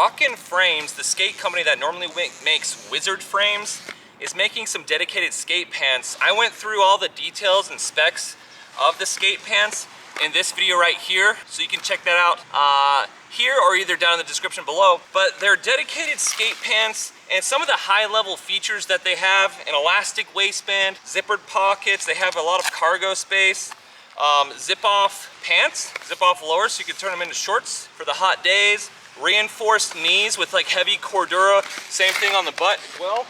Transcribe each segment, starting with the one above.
Rockin frames, the skate company that normally makes Wizard frames, is making some dedicated skate pants. I went through all the details and specs of the skate pants in this video right here, so you can check that out here or either down in the description below. But they're dedicated skate pants, and some of the high-level features that they have: an elastic waistband, zippered pockets, they have a lot of cargo space, zip-off pants, zip-off lowers so you can turn them into shorts for the hot days, reinforced knees with like heavy cordura, same thing on the butt as well,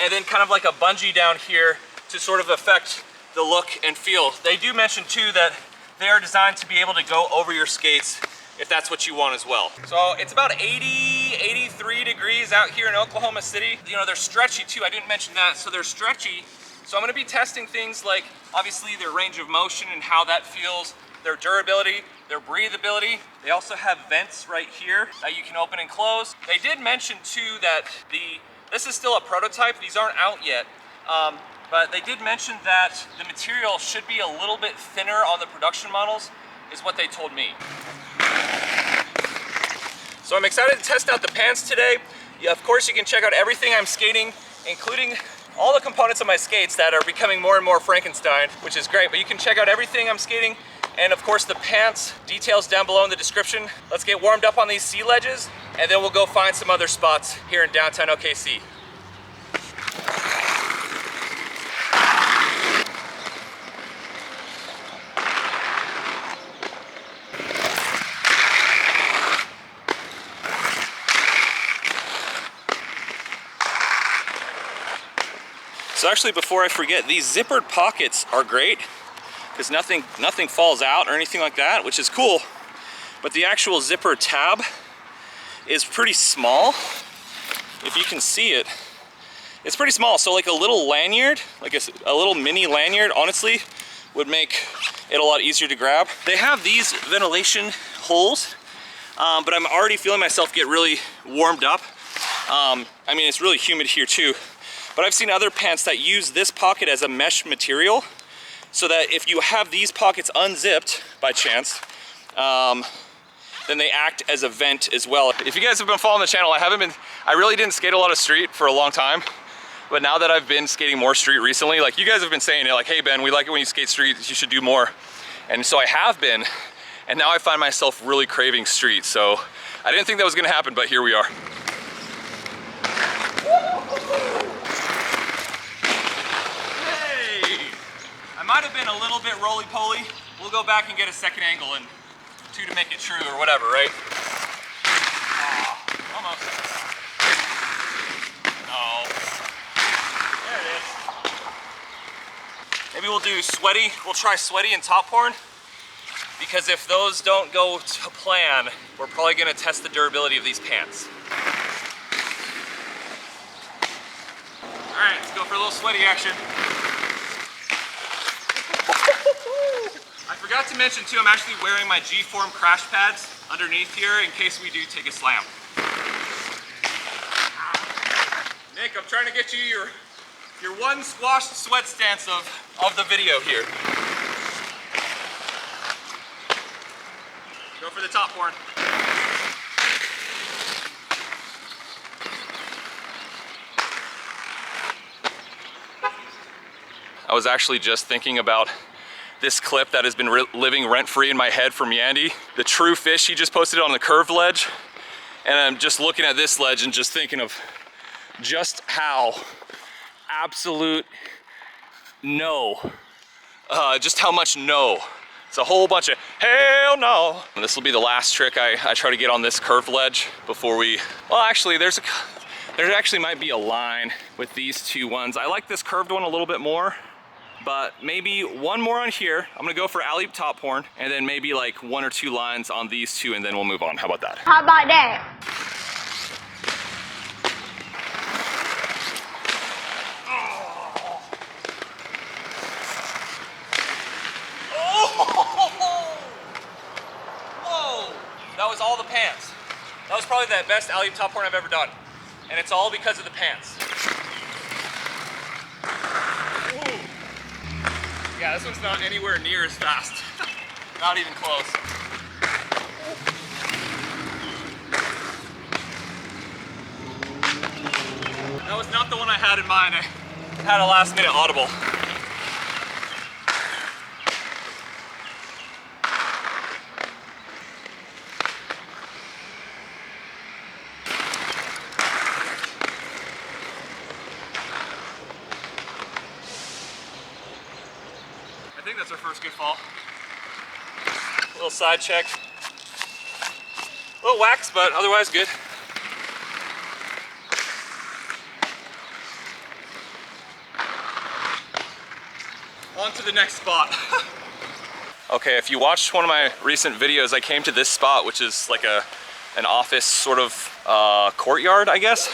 and then kind of like a bungee down here to sort of affect the look and feel. They do mention too that they are designed to be able to go over your skates if that's what you want as well. So it's about 83 degrees out here in Oklahoma City. You know, they're stretchy too, I didn't mention that. So they're stretchy. So I'm gonna be testing things like, obviously, their range of motion and how that feels, their durability, their breathability. They also have vents right here that you can open and close. They did mention too that this is still a prototype, these aren't out yet, but they did mention that the material should be a little bit thinner on the production models, is what they told me. So I'm excited to test out the pants today. Yeah, of course, you can check out everything I'm skating, including all the components of my skates that are becoming more and more Frankenstein, which is great. But you can check out everything I'm skating, and of course the pants details down below in the description. Let's get warmed up on these sea ledges, and then we'll go find some other spots here in downtown OKC. So actually, before I forget, these zippered pockets are great because nothing falls out or anything like that, which is cool. But the actual zipper tab is pretty small. If you can see it, it's pretty small. So like a little lanyard, like a little mini lanyard, honestly, would make it a lot easier to grab. They have these ventilation holes, but I'm already feeling myself get really warmed up. I mean, it's really humid here too. But I've seen other pants that use this pocket as a mesh material, so that if you have these pockets unzipped by chance, then they act as a vent as well. If you guys have been following the channel, I really didn't skate a lot of street for a long time. But now that I've been skating more street recently, like you guys have been saying it, like, hey Ben, we like it when you skate street, you should do more. And so I have been, and now I find myself really craving street. So I didn't think that was gonna happen, but here we are. Might have been a little bit roly-poly. We'll go back and get a second angle and two to make it true or whatever, right? Oh, almost. No. There it is. Maybe we'll do sweaty. We'll try sweaty and top horn, because if those don't go to plan, we're probably gonna test the durability of these pants. All right, let's go for a little sweaty action. I forgot to mention too, I'm actually wearing my G-form crash pads underneath here in case we do take a slam. Nick, I'm trying to get you your one squashed sweat stance of the video here. Go for the top horn. I was actually just thinking about this clip that has been living rent-free in my head from Yandy, the true fish he just posted on the curved ledge. And I'm just looking at this ledge and just thinking of just how absolute no, just how much no. It's a whole bunch of hell no. And this will be the last trick I try to get on this curved ledge before we, well actually there actually might be a line with these two ones. I like this curved one a little bit more, but maybe one more on here. I'm gonna go for alley top horn, and then maybe like one or two lines on these two, and then we'll move on. How about that? How about that? Whoa! That was all the pants. That was probably the best alley top horn I've ever done. And it's all because of the pants. Ooh. Yeah, this one's not anywhere near as fast. Not even close. That was not the one I had in mind. I had a last minute audible. I think that's our first good fall. A little side check. A little wax, but otherwise good. On to the next spot. Okay, if you watched one of my recent videos, I came to this spot, which is like an office sort of courtyard, I guess.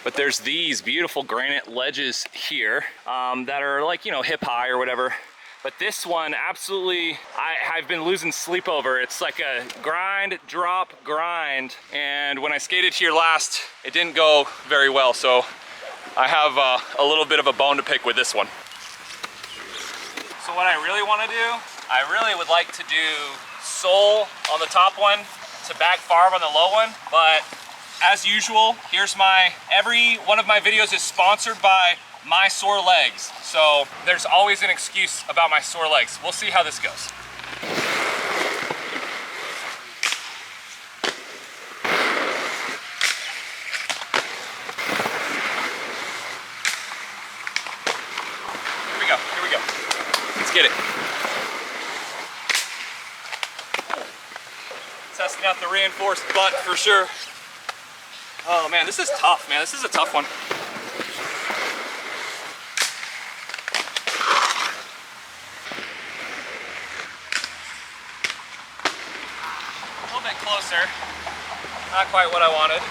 But there's these beautiful granite ledges here that are like, you know, hip high or whatever. But this one, absolutely, I've been losing sleep over. It's like a grind, drop, grind. And when I skated here last, it didn't go very well. So I have a little bit of a bone to pick with this one. So what I really want to do, I really would like to do sole on the top one to back farve on the low one. But as usual, here's every one of my videos is sponsored by my sore legs. So there's always an excuse about my sore legs. We'll see how this goes. Here we go. Let's get it. Testing out the reinforced butt for sure. Oh man, this is tough, man. This is a tough one. Closer. Not quite what I wanted.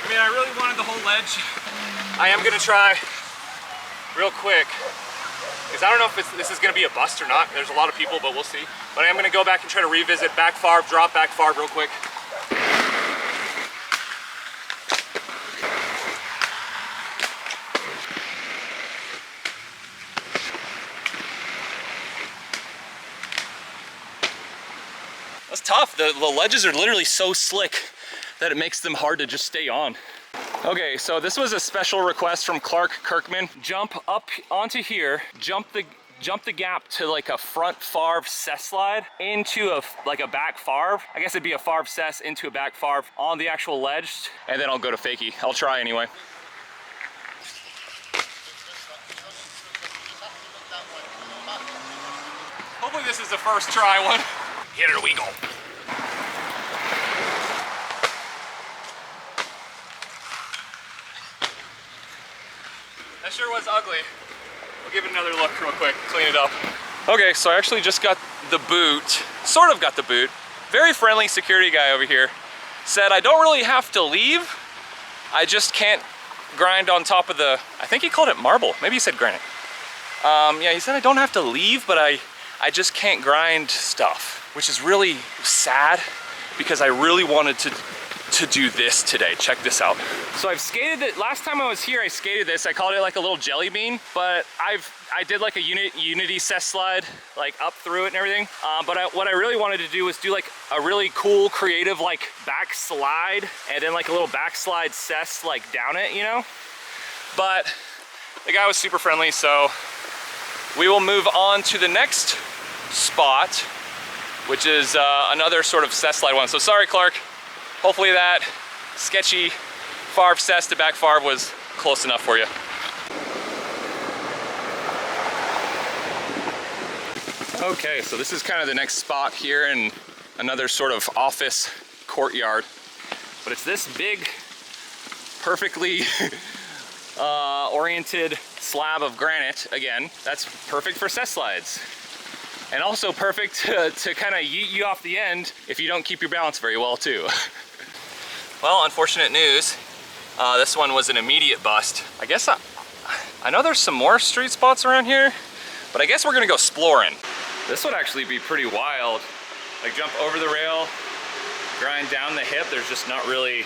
I mean, I really wanted the whole ledge. I am gonna try real quick, because I don't know if this is gonna be a bust or not. There's a lot of people, but we'll see. But I am gonna go back and try to revisit back farve, drop back farve real quick. That's tough. The ledges are literally so slick that it makes them hard to just stay on. Okay, so this was a special request from Clark Kirkman. Jump up onto here, jump the gap to like a front farve cess slide into like a back farve. I guess it'd be a farve cess into a back farve on the actual ledge, and then I'll go to fakie. I'll try anyway. Hopefully this is the first try one. Here we go. That sure was ugly. We'll give it another look real quick, clean it up. Okay, so I actually just got the boot, sort of got the boot. Very friendly security guy over here. Said I don't really have to leave. I just can't grind on top of the, I think he called it marble. Maybe he said granite. Yeah, he said I don't have to leave, but I just can't grind stuff, which is really sad because I really wanted to do this today. Check this out. So I've skated it, last time I was here I skated this, I called it like a little jelly bean, but I did like a unity cess slide, like up through it and everything. But what I really wanted to do was do like a really cool creative like back slide and then like a little backslide cess like down it, you know? But the guy was super friendly, so we will move on to the next spot, which is another sort of cess slide one. So sorry, Clark. Hopefully that sketchy farve cess to back farve was close enough for you. Okay, so this is kind of the next spot here in another sort of office courtyard. But it's this big, perfectly oriented slab of granite. Again, that's perfect for cess slides. And also perfect to kind of yeet you off the end if you don't keep your balance very well too. Well, unfortunate news. This one was an immediate bust. I guess I know there's some more street spots around here, but I guess we're gonna go exploring. This would actually be pretty wild. Like jump over the rail, grind down the hip. There's just not really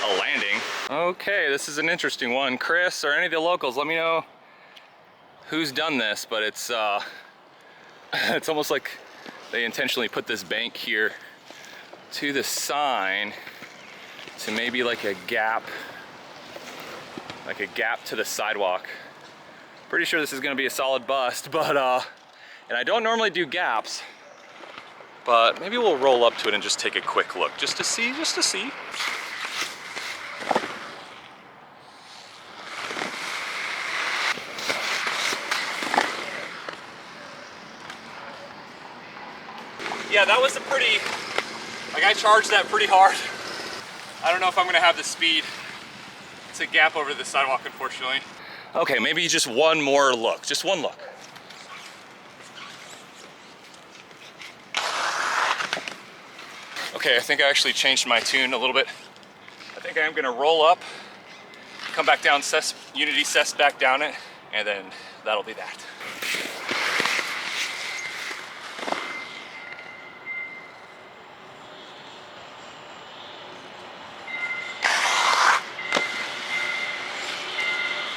a landing. Okay, this is an interesting one. Chris or any of the locals, let me know who's done this, but it's it's almost like they intentionally put this bank here to the sign to maybe like a gap to the sidewalk. Pretty sure this is gonna be a solid bust, but and I don't normally do gaps, but maybe we'll roll up to it and just take a quick look just to see. Yeah, that was a pretty, like I charged that pretty hard. I don't know if I'm gonna have the speed to gap over the sidewalk, unfortunately. Okay, maybe just one more look, just one look. Okay, I think I actually changed my tune a little bit. I think I am gonna roll up, come back down, Unity cess back down it, and then that'll be that.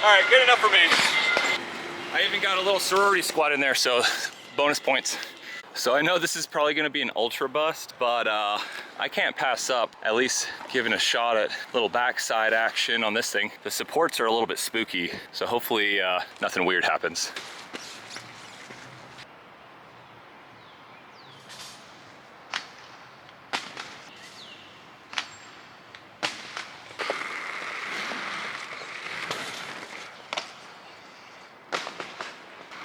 All right, good enough for me. I even got a little sorority squad in there, so bonus points. So I know this is probably gonna be an ultra bust, but I can't pass up at least giving a shot at little backside action on this thing. The supports are a little bit spooky, so hopefully nothing weird happens.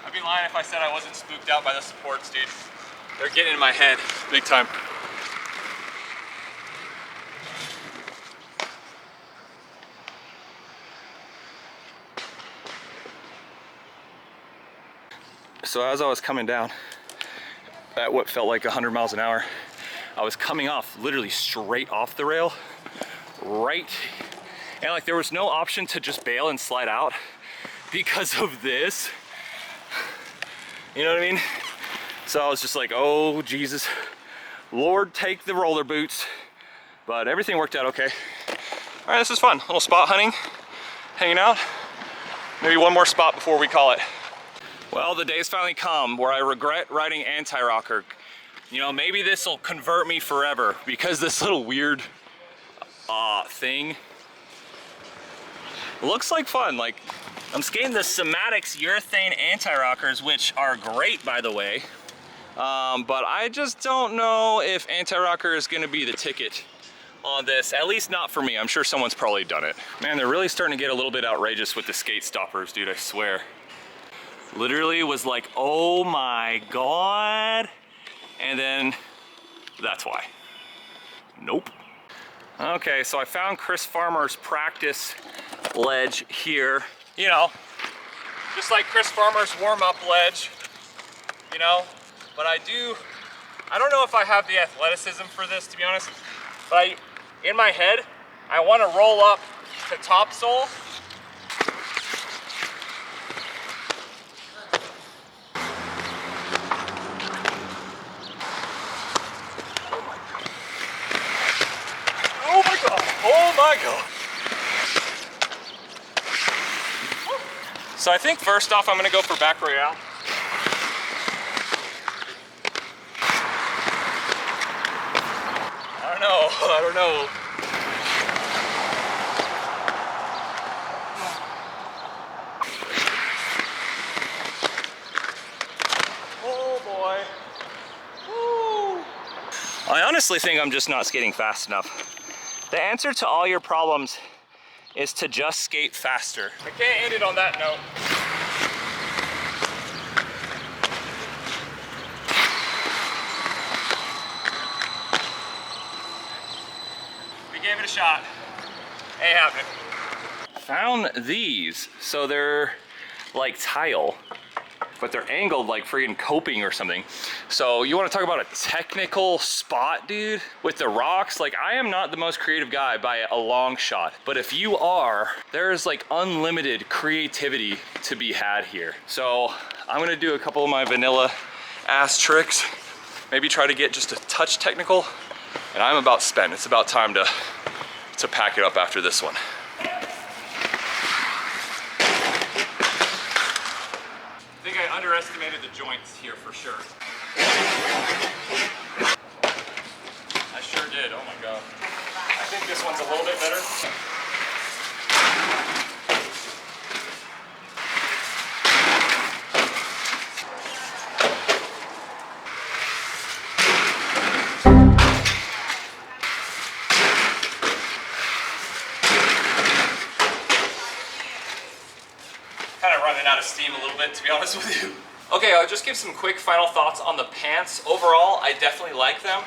I'd be lying if I said I wasn't spooked out by the supports, dude. They're getting in my head, big time. So as I was coming down at what felt like 100 miles an hour, I was coming off literally straight off the rail, right, and like there was no option to just bail and slide out because of this. You know what I mean? So I was just like, oh Jesus, Lord, take the roller boots. But everything worked out okay. All right, this is fun. A little spot hunting, hanging out. Maybe one more spot before we call it. Well, the day's finally come where I regret riding anti-rocker. You know, maybe this will convert me forever because this little weird thing looks like fun. Like, I'm skating the Somatics urethane anti-rockers, which are great, by the way. But I just don't know if anti-rocker is gonna be the ticket on this, at least not for me. I'm sure someone's probably done it. Man, they're really starting to get a little bit outrageous with the skate stoppers, dude, I swear. Literally was like, oh my God. And then that's why. Nope. Okay, so I found Chris Farmer's practice ledge here. You know, just like Chris Farmer's warm-up ledge, you know, but I don't know if I have the athleticism for this, to be honest, but in my head, I want to roll up to topsoil. Oh my God, oh my God. So I think first off, I'm gonna go for back royale. I don't know. Oh boy. Woo. I honestly think I'm just not skating fast enough. The answer to all your problems is to just skate faster. I can't end it on that note. We gave it a shot. Ain't happening. Found these. So they're like tile, but they're angled like friggin' coping or something. So you want to talk about a technical spot, dude, with the rocks? Like, I am not the most creative guy by a long shot, but if you are, there's like unlimited creativity to be had here. So I'm gonna do a couple of my vanilla ass tricks, maybe try to get just a touch technical, and I'm about spent. It's about time to to pack it up after this one. I think I underestimated the joints here for sure. I sure did, oh my God. I think this one's a little bit better. Kind of running out of steam a little bit, to be honest with you. Okay, I'll just give some quick final thoughts on the pants. Overall, I definitely like them.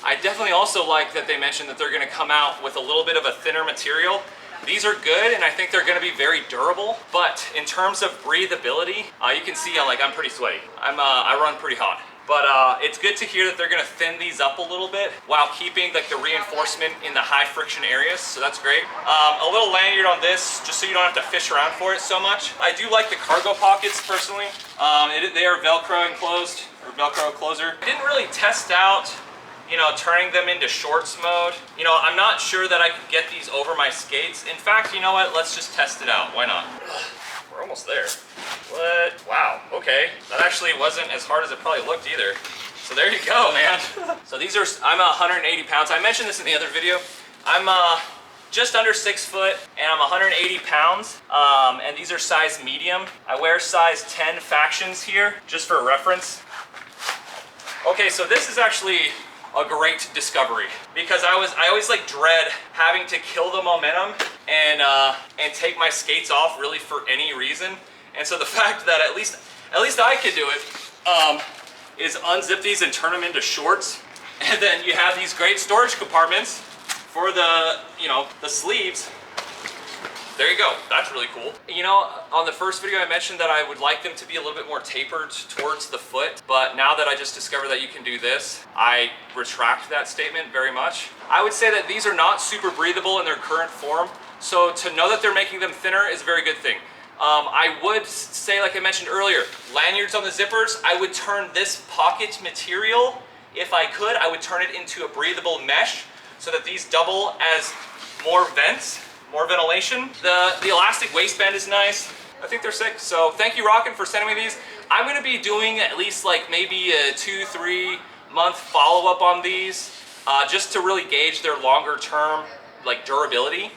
I definitely also like that they mentioned that they're gonna come out with a little bit of a thinner material. These are good, and I think they're gonna be very durable, but in terms of breathability, you can see I'm pretty sweaty. I run pretty hot. But it's good to hear that they're gonna thin these up a little bit while keeping like the reinforcement in the high friction areas, so that's great. A little lanyard on this, just so you don't have to fish around for it so much. I do like the cargo pockets personally. They are Velcro enclosed, or Velcro closer. I didn't really test out, turning them into shorts mode. I'm not sure that I could get these over my skates. In fact, you know what? Let's just test it out. Why not? We're almost there. What? Wow, okay. That actually wasn't as hard as it probably looked either. So there you go, man. So these are, I'm 180 pounds. I mentioned this in the other video. I'm just under 6 foot and I'm 180 pounds. And these are size medium. I wear size 10 factions here, just for reference. Okay, so this is actually a great discovery because I always dread having to kill the momentum and take my skates off really for any reason. And so the fact that at least I could do it is unzip these and turn them into shorts, and then you have these great storage compartments for the the sleeves. There you go, that's really cool. On the first video I mentioned that I would like them to be a little bit more tapered towards the foot, but now that I just discovered that you can do this, I retract that statement very much. I would say that these are not super breathable in their current form, so to know that they're making them thinner is a very good thing. I would say, like I mentioned earlier, lanyards on the zippers, I would turn this pocket material, if I could, I would turn it into a breathable mesh so that these double as more vents. More ventilation. The elastic waistband is nice. I think they're sick. So thank you, Rockin, for sending me these. I'm gonna be doing at least maybe a 2-3 month follow-up on these, just to really gauge their longer term durability.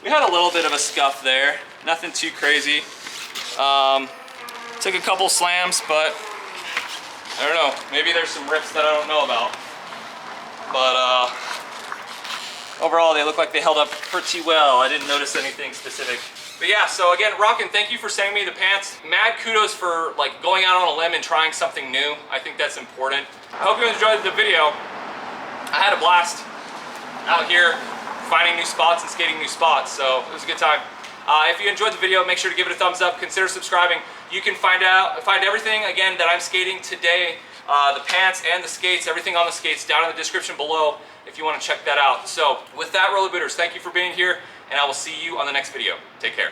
We had a little bit of a scuff there, nothing too crazy. Took a couple slams, but I don't know, maybe there's some rips that I don't know about. But overall, they look like they held up pretty well. I didn't notice anything specific. But yeah, so again, Rockin, thank you for sending me the pants. Mad kudos for going out on a limb and trying something new. I think that's important. I hope you enjoyed the video. I had a blast out here finding new spots and skating new spots, so it was a good time. If you enjoyed the video, make sure to give it a thumbs up. Consider subscribing. You can find everything again that I'm skating today, the pants and the skates, everything on the skates down in the description below if you want to check that out. So with that, roller booters, thank you for being here, and I will see you on the next video. Take care.